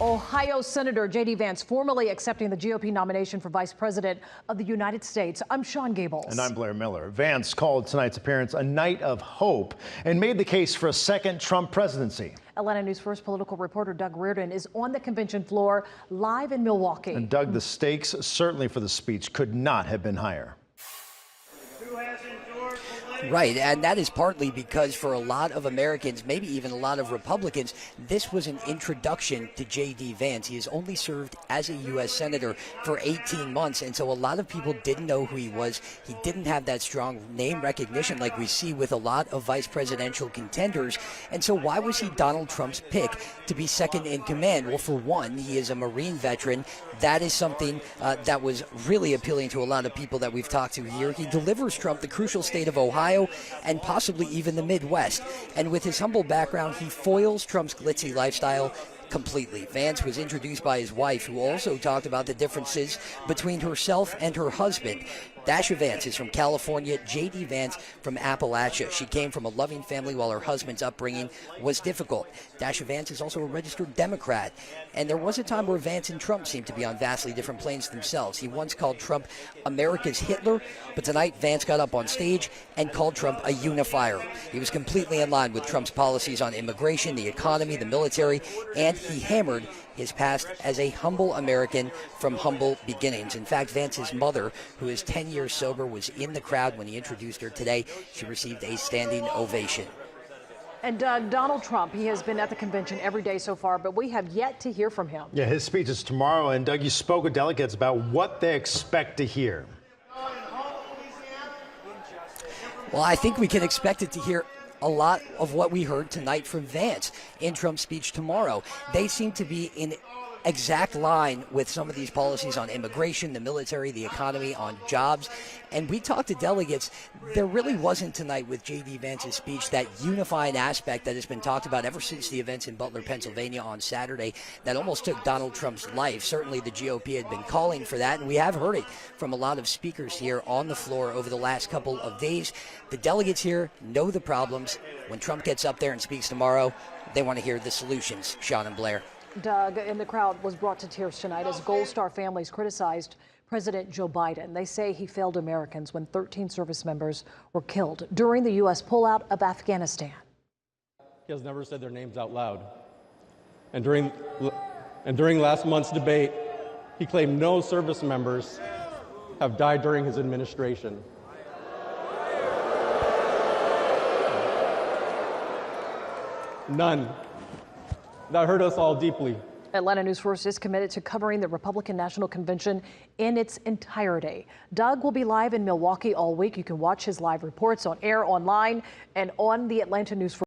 Ohio Senator J.D. Vance formally accepting the GOP nomination for Vice President of the United States. I'm Sean Gables. And I'm Blair Miller. Vance called tonight's appearance a night of hope and made the case for a second Trump presidency. Atlanta News First political reporter Doug Reardon is on the convention floor live in Milwaukee. And Doug, the stakes certainly for the speech could not have been higher. Right, and that is partly because for a lot of Americans, maybe even a lot of Republicans, this was an introduction to J.D. Vance. He has only served as a U.S. Senator for 18 months, and so a lot of people didn't know who he was. He didn't have that strong name recognition like we see with a lot of vice presidential contenders, and so why was he Donald Trump's pick to be second in command? Well, for one, he is a Marine veteran. That is something that was really appealing to a lot of people that we've talked to here. He delivers Trump the crucial state of Ohio and possibly even the Midwest. And with his humble background, he foils Trump's glitzy lifestyle completely. Vance was introduced by his wife, who also talked about the differences between herself and her husband. Dasha Vance is from California, J.D. Vance from Appalachia. She came from a loving family while her husband's upbringing was difficult. Dasha Vance is also a registered Democrat. And there was a time where Vance and Trump seemed to be on vastly different planes themselves. He once called Trump America's Hitler, but tonight Vance got up on stage and called Trump a unifier. He was completely in line with Trump's policies on immigration, the economy, the military, and he hammered his past as a humble American from humble beginnings. In fact, Vance's mother, who is 10 years sober, was in the crowd when he introduced her today. She received a standing ovation. And Donald Trump, he has been at the convention every day so far, but we have yet to hear from him. Yeah, his speech is tomorrow. And Doug, you spoke with delegates about what they expect to hear. Well, I think we can expect it to hear a lot of what we heard tonight from Vance in Trump's speech tomorrow. They seem to be in exact line with some of these policies on immigration, the military, the economy, on jobs. And we talked to delegates. There really wasn't tonight with J.D. Vance's speech that unifying aspect that has been talked about ever since the events in Butler, Pennsylvania on Saturday that almost took Donald Trump's life. Certainly the GOP had been calling for that, and we have heard it from a lot of speakers here on the floor over the last couple of days. The delegates here know the problems. When Trump gets up there and speaks tomorrow, they want to hear the solutions. Sean and Blair. Doug, and the crowd was brought to tears tonight as Gold Star families criticized President Joe Biden. They say he failed Americans when 13 service members were killed during the U.S. pullout of Afghanistan. He has never said their names out loud. And during last month's debate, he claimed no service members have died during his administration. None. That hurt us all deeply. Atlanta News First is committed to covering the Republican National Convention in its entirety. Doug will be live in Milwaukee all week. You can watch his live reports on air, online, and on the Atlanta News First.